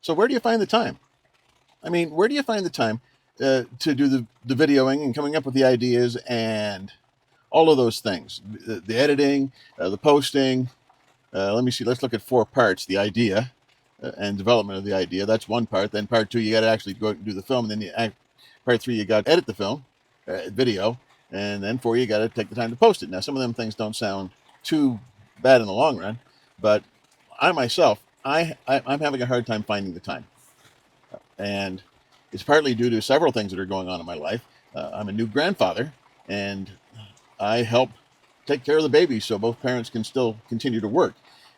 So where do you find the time? I mean, where do you find the time to do the videoing and coming up with the ideas and all of those things? The editing, the posting. Let me see. Let's look at 4 parts: the idea and development of the idea. That's one part. Then part 2, you got to actually go out and do the film. And then part 3, you got to edit the film, video. And then 4, you got to take the time to post it. Now, some of them things don't sound too bad in the long run, but I myself, I'm having a hard time finding the time. And it's partly due to several things that are going on in my life. I'm a new grandfather, and I help take care of the baby so both parents can still continue to work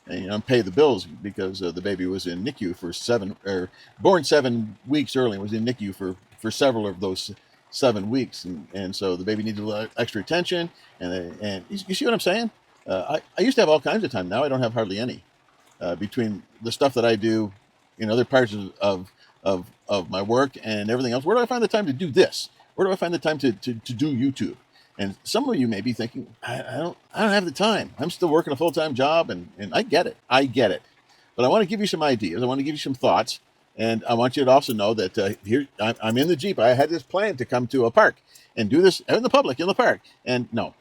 and pay the bills, because the baby was in NICU for born 7 weeks early and was in NICU for several of those 7 weeks, and so the baby needed a little extra attention. And you see what I'm saying? I used to have all kinds of time. Now I don't have hardly any, between the stuff that I do in other parts of my work and everything else. Where do I find the time to do this? Where do I find the time to do YouTube? And some of you may be thinking, I don't have the time. I'm still working a full-time job, and I get it. But I want to give you some ideas. I want to give you some thoughts. And I want you to also know that here I'm in the Jeep. I had this plan to come to a park and do this in the public, in the park. And no,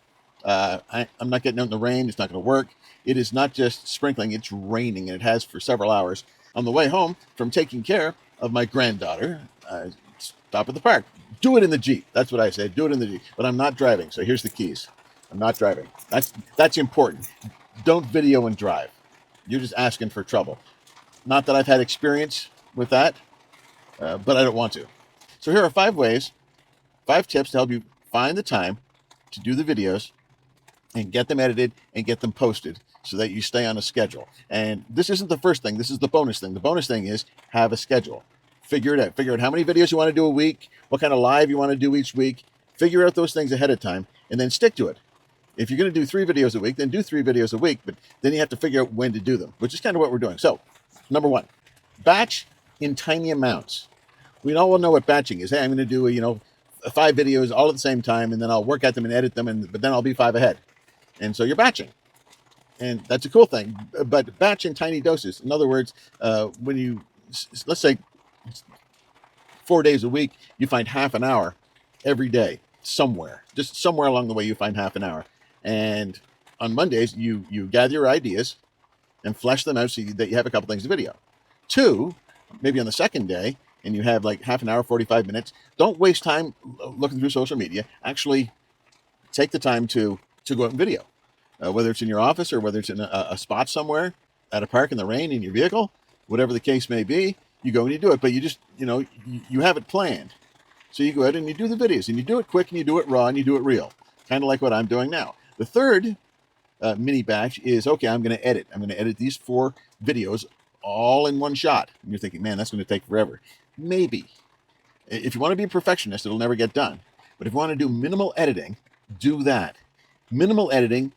I'm not getting out in the rain. It's not going to work. It is not just sprinkling. It's raining, and it has for several hours. On the way home from taking care of my granddaughter, stop at the park. Do it in the Jeep. That's what I say. Do it in the Jeep. But I'm not driving. So here's the keys. I'm not driving. That's important. Don't video and drive. You're just asking for trouble. Not that I've had experience with that, but I don't want to. So here are 5 ways, 5 tips to help you find the time to do the videos and get them edited and get them posted so that you stay on a schedule. And this isn't the first thing. This is the bonus thing. The bonus thing is have a schedule. Figure it out. Figure out how many videos you want to do a week, what kind of live you want to do each week. Figure out those things ahead of time and then stick to it. If you're going to do 3 videos a week, then do 3 videos a week, but then you have to figure out when to do them, which is kind of what we're doing. So, number 1, batch in tiny amounts. We all know what batching is. Hey, I'm going to do 5 videos all at the same time, and then I'll work at them and edit them, but then I'll be 5 ahead. And so you're batching. And that's a cool thing, but batch in tiny doses. In other words, when you, let's say 4 days a week, you find half an hour every day somewhere, just somewhere along the way, you find half an hour. And on Mondays, you gather your ideas and flesh them out so that you have a couple things to video. 2, maybe on the second day, and you have like half an hour, 45 minutes. Don't waste time looking through social media. Actually, take the time to go out and video. Whether it's in your office or whether it's in a spot somewhere, at a park in the rain, in your vehicle, whatever the case may be, you go and you do it. But you just, you have it planned. So you go out and you do the videos, and you do it quick, and you do it raw, and you do it real. Kind of like what I'm doing now. The third mini batch is, okay, I'm going to edit. I'm going to edit these 4 videos all in one shot. And you're thinking, man, that's going to take forever. Maybe. If you want to be a perfectionist, it'll never get done. But if you want to do minimal editing, do that. Minimal editing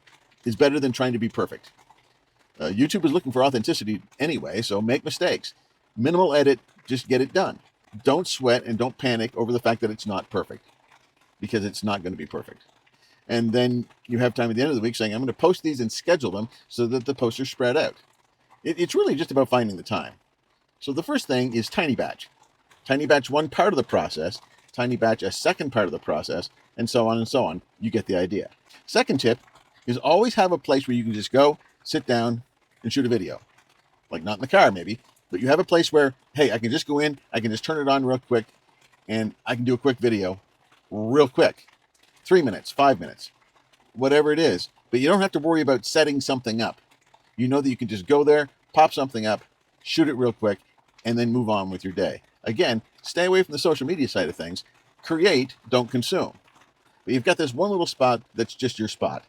is better than trying to be perfect. YouTube is looking for authenticity anyway, so make mistakes. Minimal edit, just get it done. Don't sweat and don't panic over the fact that it's not perfect, because it's not going to be perfect. And then you have time at the end of the week saying, I'm going to post these and schedule them so that the posts are spread out. It's really just about finding the time. So the first thing is tiny batch. Tiny batch 1 part of the process, tiny batch a second part of the process, and so on and so on. You get the idea. Second tip is always have a place where you can just go, sit down, and shoot a video. Like not in the car maybe, but you have a place where, hey, I can just go in, I can just turn it on real quick, and I can do a quick video real quick. 3 minutes, 5 minutes, whatever it is. But you don't have to worry about setting something up. You know that you can just go there, pop something up, shoot it real quick, and then move on with your day. Again, stay away from the social media side of things. Create, don't consume. But you've got this one little spot that's just your spot,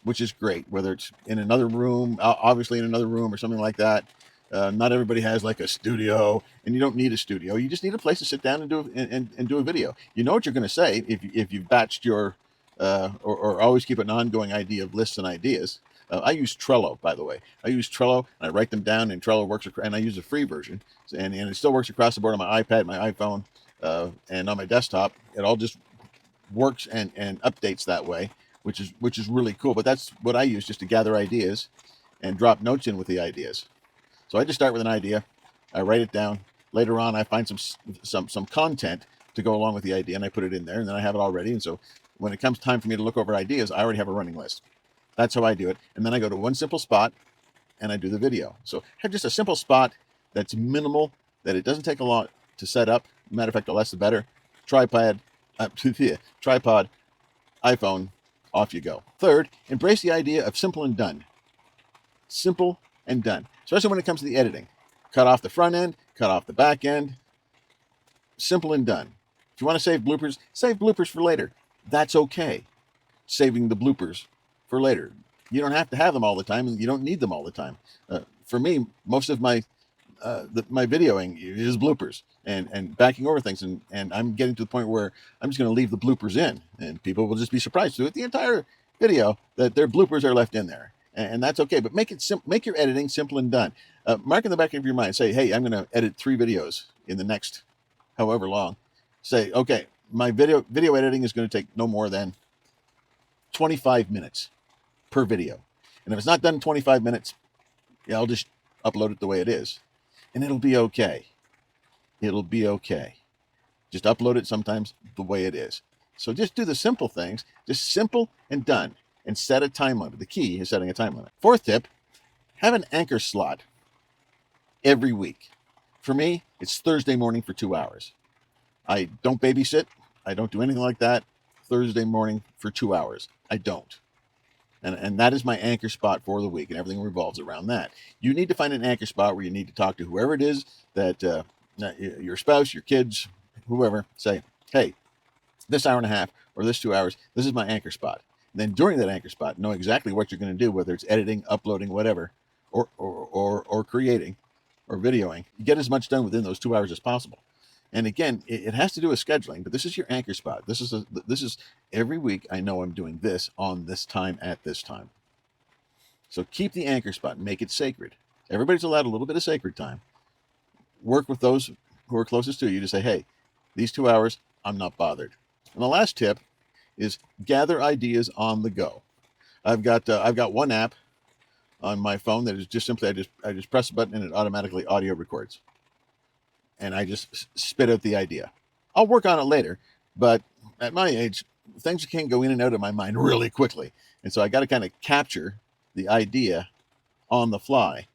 which is great, whether it's in another room, obviously in another room or something like that. Not everybody has like a studio, and you don't need a studio. You just need a place to sit down and do and do a video. You know what you're going to say if you've batched your or always keep an ongoing idea of lists and ideas. I use Trello, by the way. I use Trello, and I write them down, and Trello works, and I use a free version, and it still works across the board on my iPad, my iPhone, and on my desktop. It all just works and updates that way, which is really cool. But that's what I use just to gather ideas and drop notes in with the ideas. So I just start with an idea, I write it down. Later on, I find some content to go along with the idea, and I put it in there, and then I have it all ready. And so when it comes time for me to look over ideas, I already have a running list. That's how I do it. And then I go to one simple spot and I do the video. So have just a simple spot that's minimal, that it doesn't take a lot to set up. Matter of fact, the less the better. Tripod, iPhone, off you go. Third, embrace the idea of simple and done. Simple and done, especially when it comes to the editing. Cut off the front end, cut off the back end. Simple and done. If you want to save bloopers for later. That's okay. Saving the bloopers for later. You don't have to have them all the time, and you don't need them all the time. For me, most of my videoing is bloopers and backing over things, and I'm getting to the point where I'm just going to leave the bloopers in, and people will just be surprised through the entire video that their bloopers are left in there, and that's okay. But make your editing simple and done. Mark in the back of your mind, say, hey, I'm going to edit 3 videos in the next however long. Say, okay, my video editing is going to take no more than 25 minutes per video. And if it's not done in 25 minutes, yeah, I'll just upload it the way it is. And it'll be okay. It'll be okay. Just upload it sometimes the way it is. So just do the simple things, just simple and done, and set a time limit. The key is setting a time limit. Fourth tip, have an anchor slot every week. For me, it's Thursday morning for 2 hours. I don't babysit. I don't do anything like that. Thursday morning for 2 hours. I don't. And that is my anchor spot for the week, and everything revolves around that. You need to find an anchor spot where you need to talk to whoever it is that your spouse, your kids, whoever, say, hey, this hour and a half or this 2 hours, this is my anchor spot. And then during that anchor spot, know exactly what you're going to do, whether it's editing, uploading, whatever, or creating or videoing. You get as much done within those 2 hours as possible. And again, it has to do with scheduling, but this is your anchor spot. This is every week I know I'm doing this on this time at this time. So keep the anchor spot, make it sacred. Everybody's allowed a little bit of sacred time. Work with those who are closest to you to say, hey, these 2 hours, I'm not bothered. And the last tip is gather ideas on the go. I've got one app on my phone that is just simply, I just press a button and it automatically audio records. And I just spit out the idea. I'll work on it later, but at my age, things can go in and out of my mind really quickly. And so I got to kind of capture the idea on the fly.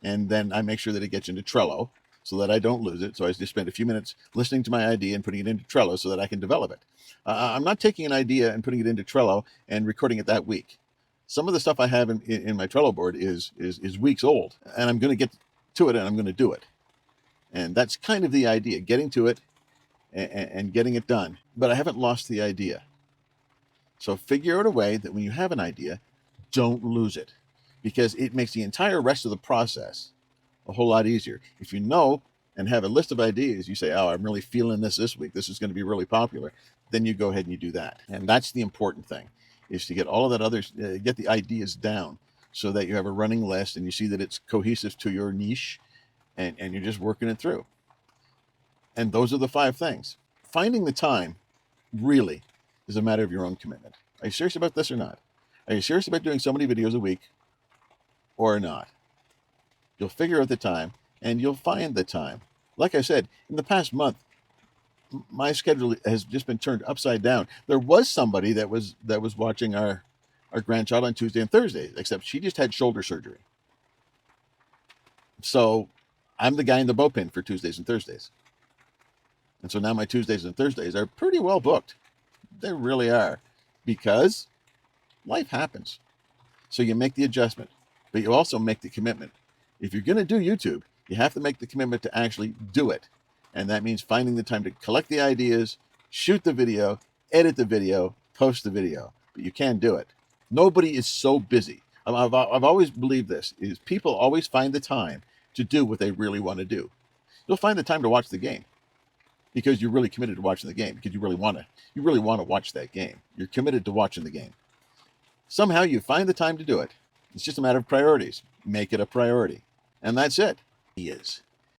And then I make sure that it gets into Trello so that I don't lose it. So I just spend a few minutes listening to my idea and putting it into Trello so that I can develop it. I'm not taking an idea and putting it into Trello and recording it that week. Some of the stuff I have in my Trello board is weeks old, and I'm going to get to it and I'm going to do it. And that's kind of the idea, getting to it and getting it done. But I haven't lost the idea. So figure out a way that when you have an idea, don't lose it, because it makes the entire rest of the process a whole lot easier. If you know and have a list of ideas, you say, oh, I'm really feeling this week. This is going to be really popular. Then you go ahead and you do that. And that's the important thing, is to get all of that others, get the ideas down so that you have a running list and you see that it's cohesive to your niche. And you're just working it through. And those are the 5 things. Finding the time really is a matter of your own commitment. Are you serious about this or not? Are you serious about doing so many videos a week or not? You'll figure out the time and you'll find the time. Like I said, in the past month, my schedule has just been turned upside down. There was somebody that was watching our grandchild on Tuesday and Thursday, except she just had shoulder surgery. So I'm the guy in the bullpen for Tuesdays and Thursdays. And so now my Tuesdays and Thursdays are pretty well booked. They really are, because life happens. So you make the adjustment, but you also make the commitment. If you're going to do YouTube, you have to make the commitment to actually do it. And that means finding the time to collect the ideas, shoot the video, edit the video, post the video. But you can do it. Nobody is so busy. I've always believed this, is people always find the time to do what they really want to do. You'll find the time to watch the game because you're really committed to watching the game, because you really want to watch that game. You're committed to watching the game. Somehow you find the time to do it. It's just a matter of priorities. Make it a priority. And that's it. He is.